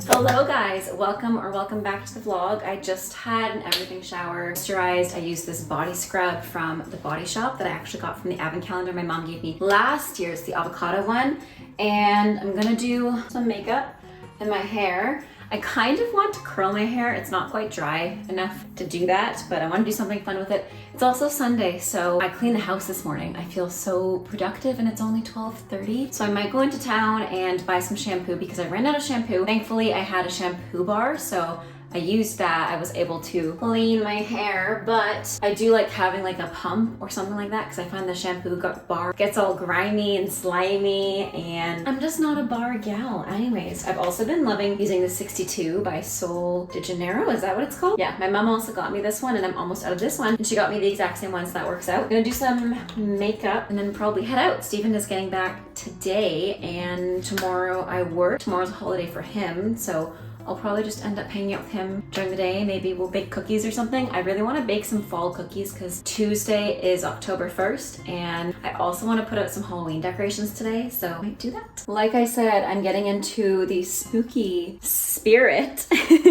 Hello guys, welcome back to the vlog. I just had an everything shower, moisturized. I used this body scrub from the Body Shop that I actually got from the advent calendar my mom gave me last year. It's the avocado one. And I'm gonna do some makeup in my hair. I kind of want to curl my hair. It's not quite dry enough to do that, but I want to do something fun with it. It's also Sunday, so I cleaned the house this morning. I feel so productive and it's only 12:30. So I might go into town and buy some shampoo because I ran out of shampoo. Thankfully, I had a shampoo bar, so I used that. I was able to clean my hair, but I do like having like a pump or something like that because I find the shampoo bar gets all grimy and slimy and I'm just not a bar gal. Anyways, I've also been loving using the 62 by Sol de Janeiro. Is that what it's called? Yeah, my mom also got me this one and I'm almost out of this one and she got me the exact same one, so that works out. I'm gonna do some makeup and then probably head out. Stephen is getting back today and tomorrow I work. Tomorrow's a holiday for him, so I'll probably just end up hanging out with him during the day. Maybe we'll bake cookies or something. I really want to bake some fall cookies because Tuesday is October 1st and I also want to put out some Halloween decorations today, so I might do that. Like I said, I'm getting into the spooky spirit,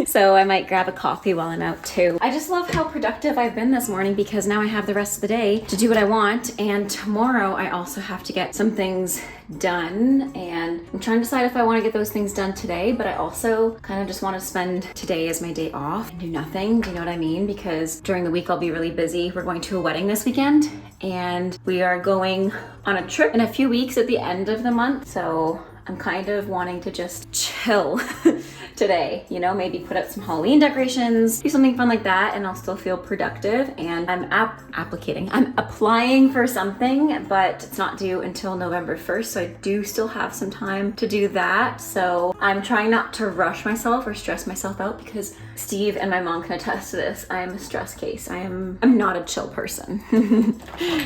so I might grab a coffee while I'm out too. I just love how productive I've been this morning because now I have the rest of the day to do what I want, and tomorrow I also have to get some things done and I'm trying to decide if I want to get those things done today, but I also kind of just want to spend today as my day off and do nothing. Do you know what I mean? Because during the week I'll be really busy. We're going to a wedding this weekend and we are going on a trip in a few weeks at the end of the month, so I'm kind of wanting to just chill today, you know, maybe put up some Halloween decorations, do something fun like that, and I'll still feel productive. And I'm applying for something, but it's not due until November 1st, so I do still have some time to do that. So I'm trying not to rush myself or stress myself out because Steve and my mom can attest to this. I am a stress case. I'm not a chill person.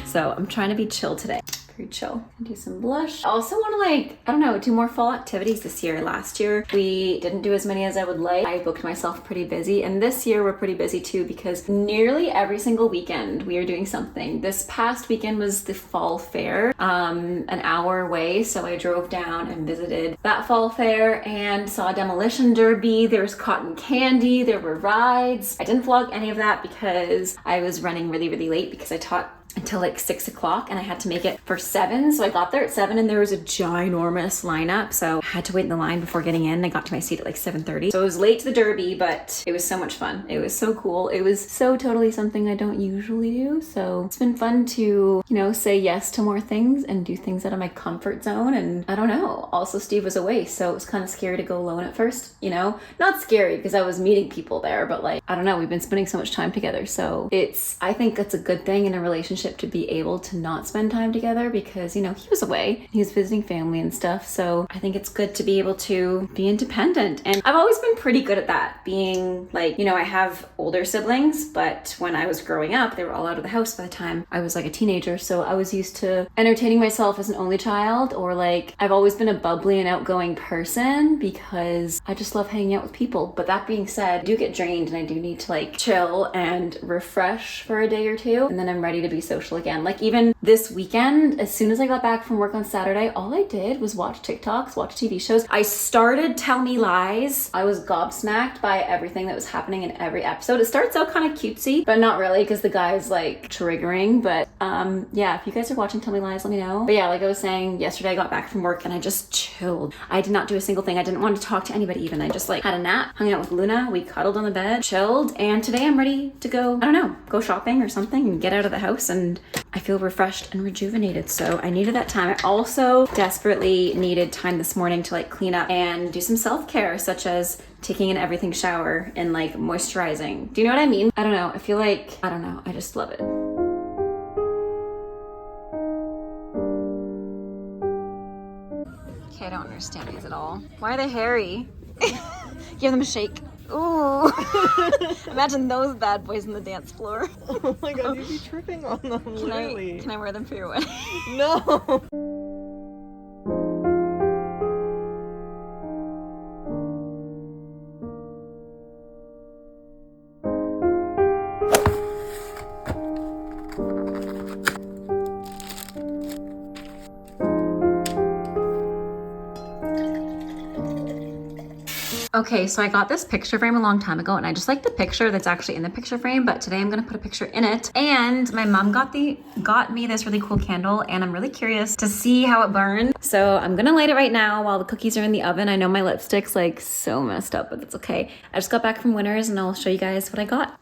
So I'm trying to be chill today. Pretty chill. Do some blush. I also want to, like, I don't know, do more fall activities this year. Last year we didn't do as many as I would like. I booked myself pretty busy, and this year we're pretty busy too because nearly every single weekend we are doing something. This past weekend was the fall fair, an hour away, so I drove down and visited that fall fair and saw a demolition derby. There was cotton candy, there were rides. I didn't vlog any of that because I was running really late because I taught until like 6 o'clock and I had to make it for 7. So I got there at 7 and there was a ginormous lineup. So I had to wait in the line before getting in. I got to my seat at like 7:30. So I was late to the derby, but it was so much fun. It was so cool. It was so totally something I don't usually do. So it's been fun to, you know, say yes to more things and do things out of my comfort zone. And I don't know, also Steve was away. So it was kind of scary to go alone at first, you know, not scary because I was meeting people there, but like, I don't know, we've been spending so much time together. So I think that's a good thing in a relationship to be able to not spend time together because, you know, he was away, he was visiting family and stuff. So I think it's good to be able to be independent. And I've always been pretty good at that, being like, you know, I have older siblings, but when I was growing up, they were all out of the house by the time I was like a teenager. So I was used to entertaining myself as an only child, or like, I've always been a bubbly and outgoing person because I just love hanging out with people. But that being said, I do get drained and I do need to like chill and refresh for a day or two, and then I'm ready to be social again. Like even this weekend, as soon as I got back from work on Saturday, all I did was watch TikToks, watch TV shows. I started Tell Me Lies. I was gobsmacked by everything that was happening in every episode. It starts out kind of cutesy, but not really because the guy's like triggering. But yeah, if you guys are watching Tell Me Lies, let me know. But yeah, like I was saying, yesterday I got back from work and I just chilled. I did not do a single thing. I didn't want to talk to anybody even. I just like had a nap, hung out with Luna. We cuddled on the bed, chilled. And today I'm ready to go, I don't know, go shopping or something and get out of the house, and I feel refreshed and rejuvenated. So I needed that time. I also desperately needed time this morning to like clean up and do some self-care, such as taking an everything shower and like moisturizing. Do you know what I mean? I don't know. I feel like, I don't know. I just love it. Okay, I don't understand these at all. Why are they hairy? Give them a shake. Ooh. Imagine those bad boys on the dance floor. Oh my god, you'd be tripping on them, literally. Can I wear them for your wedding? No! Okay, so I got this picture frame a long time ago and I just like the picture that's actually in the picture frame, but today I'm gonna put a picture in it. And my mom got me this really cool candle and I'm really curious to see how it burns. So I'm gonna light it right now while the cookies are in the oven. I know my lipstick's like so messed up, but it's okay. I just got back from Winners and I'll show you guys what I got.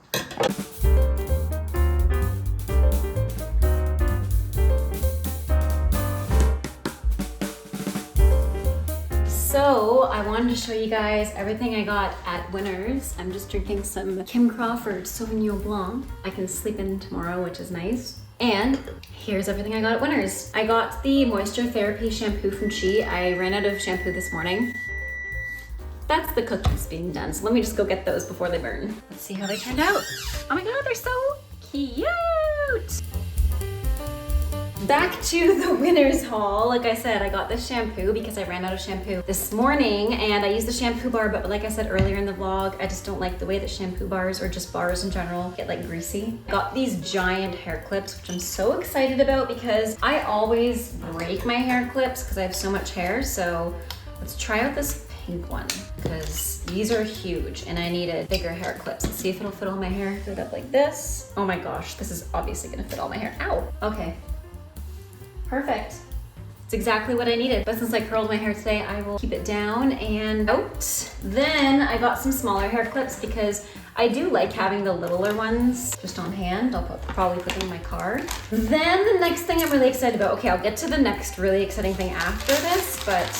So I wanted to show you guys everything I got at Winners. I'm just drinking some Kim Crawford Sauvignon Blanc. I can sleep in tomorrow, which is nice. And here's everything I got at Winners. I got the Moisture Therapy shampoo from Chi. I ran out of shampoo this morning. That's the cookies being done. So let me just go get those before they burn. Let's see how they turned out. Oh my God, they're so cute. Back to the Winners haul. Like I said, I got this shampoo because I ran out of shampoo this morning and I used the shampoo bar, but like I said earlier in the vlog, I just don't like the way that shampoo bars or just bars in general get like greasy. I got these giant hair clips, which I'm so excited about because I always break my hair clips because I have so much hair. So let's try out this pink one because these are huge and I needed bigger hair clips. Let's see if it'll fit all my hair. Put it up like this. Oh my gosh, this is obviously gonna fit all my hair. Ow, okay. Perfect. It's exactly what I needed. But since I curled my hair today, I will keep it down and out. Then I got some smaller hair clips because I do like having the littler ones just on hand. I'll probably put them in my car. Then the next thing I'm really excited about, okay, I'll get to the next really exciting thing after this, but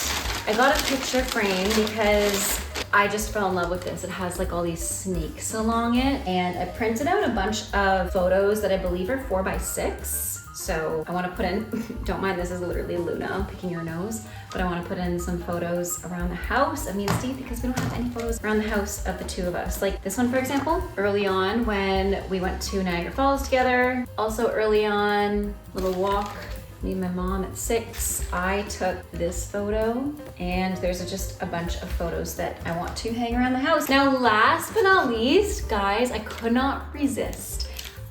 I got a picture frame because I just fell in love with this. It has like all these snakes along it and I printed out a bunch of photos that I believe are 4x6. So I want to put in, don't mind, this is literally Luna picking your nose, but I want to put in some photos around the house of me and Steve because we don't have any photos around the house of the two of us. Like this one, for example, early on when we went to Niagara Falls together. Also early on, little walk, me and my mom at 6. I took this photo and there's just a bunch of photos that I want to hang around the house. Now, last but not least, guys, I could not resist.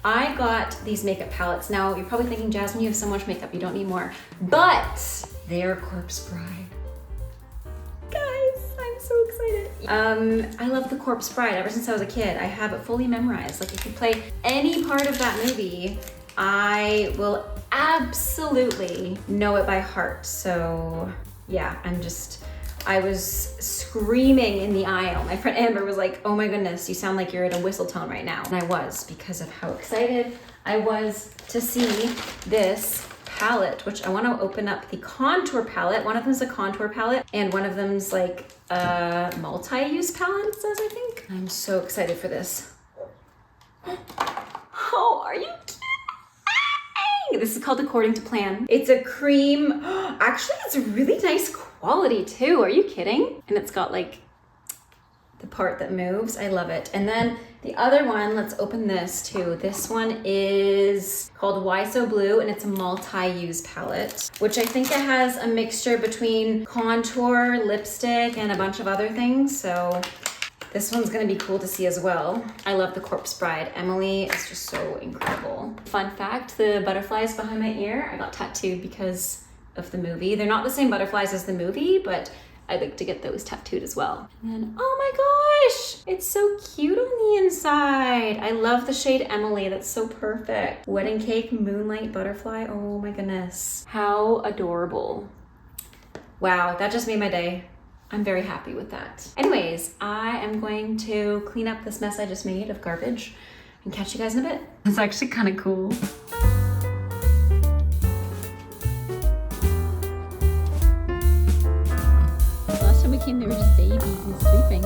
I got these makeup palettes. Now, you're probably thinking, Jasmine, you have so much makeup, you don't need more. But they're Corpse Bride. Guys, I'm so excited. I love the Corpse Bride ever since I was a kid. I have it fully memorized. Like if you play any part of that movie, I will absolutely know it by heart. So yeah, I was screaming in the aisle. My friend Amber was like, oh my goodness, you sound like you're at a whistle tone right now. And I was, because of how excited I was to see this palette, which I want to open up the contour palette. One of them's a contour palette and one of them's like a multi-use palette, it says, I think. I'm so excited for this. Oh, are you kidding? This is called According to Plan. It's a cream. Actually, it's a really nice quality too. Are you kidding? And it's got like the part that moves. I love it. And then the other one, let's open this too. This one is called Why So Blue and it's a multi-use palette, which I think it has a mixture between contour, lipstick, and a bunch of other things. So this one's gonna be cool to see as well. I love the Corpse Bride. Emily is just so incredible. Fun fact, the butterflies behind my ear, I got tattooed because of the movie. They're not the same butterflies as the movie, but I'd like to get those tattooed as well. And then, oh my gosh, it's so cute on the inside. I love the shade Emily, that's so perfect. Wedding cake, moonlight butterfly, oh my goodness. How adorable. Wow, that just made my day. I'm very happy with that. Anyways, I am going to clean up this mess I just made of garbage and catch you guys in a bit. It's actually kind of cool. Last time we came, they were just babies and sleeping.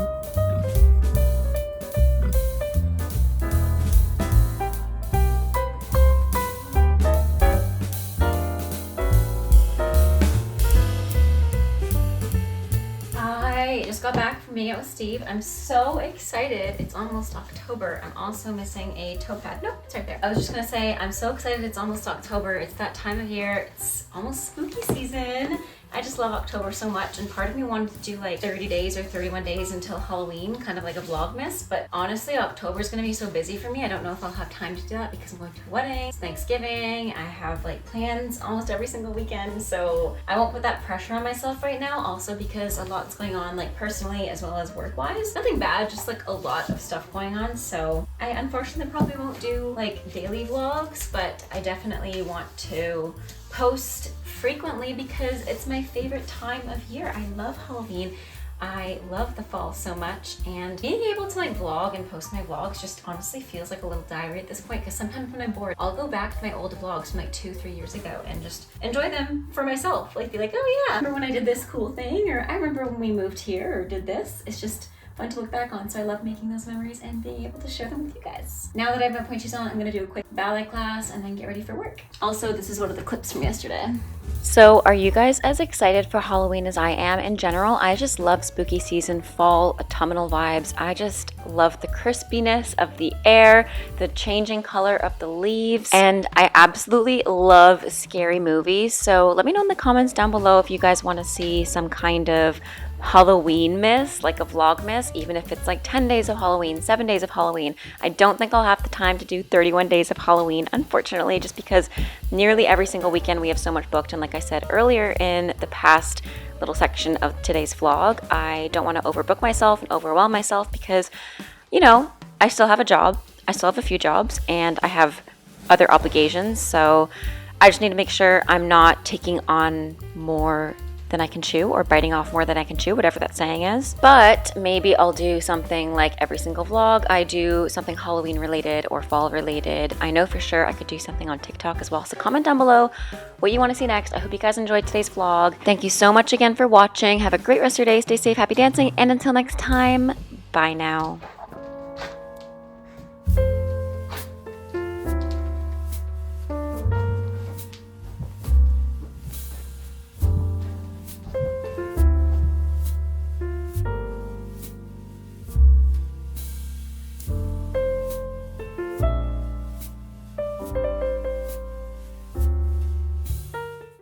I just got back from hanging out with Steve. I'm so excited. It's almost October. I'm also missing a toe pad. Nope, it's right there. I was just gonna say, I'm so excited it's almost October. It's that time of year. It's almost spooky season. I just love October so much, and part of me wanted to do like 30 days or 31 days until Halloween, kind of like a vlogmas, but honestly October is going to be so busy for me. I don't know if I'll have time to do that because I'm going to weddings, Thanksgiving, I have like plans almost every single weekend, so I won't put that pressure on myself right now, also because a lot's going on like personally as well as work-wise. Nothing bad, just like a lot of stuff going on, so I unfortunately probably won't do like daily vlogs, but I definitely want to post frequently because it's my favorite time of year. I love Halloween. I love the fall so much, and being able to like vlog and post my vlogs just honestly feels like a little diary at this point, because sometimes when I'm bored, I'll go back to my old vlogs from like 2-3 years ago and just enjoy them for myself. Like be like, oh yeah, remember when I did this cool thing, or I remember when we moved here or did this. It's just fun to look back on, so I love making those memories and being able to share them with you guys. Now that I have my pointe shoes on, I'm gonna do a quick ballet class and then get ready for work. Also, this is one of the clips from yesterday. So are you guys as excited for Halloween as I am in general? I just love spooky season, fall, autumnal vibes. I just love the crispiness of the air, the changing color of the leaves, and I absolutely love scary movies. So let me know in the comments down below if you guys want to see some kind of Halloween miss, like a vlogmas, even if it's like 10 days of Halloween, 7 days of Halloween. I don't think I'll have the time to do 31 days of Halloween, unfortunately, just because nearly every single weekend we have so much booked. And like I said earlier in the past little section of today's vlog, I don't want to overbook myself and overwhelm myself because, you know, I still have a job. I still have a few jobs and I have other obligations. So I just need to make sure I'm not taking on more than I can chew, or biting off more than I can chew, whatever that saying is. But maybe I'll do something like every single vlog I do something Halloween related or fall related. I know for sure I could do something on TikTok as well. So comment down below what you want to see next. I hope you guys enjoyed today's vlog. Thank you so much again for watching. Have a great rest of your day. Stay safe, happy dancing, and until next time, bye now.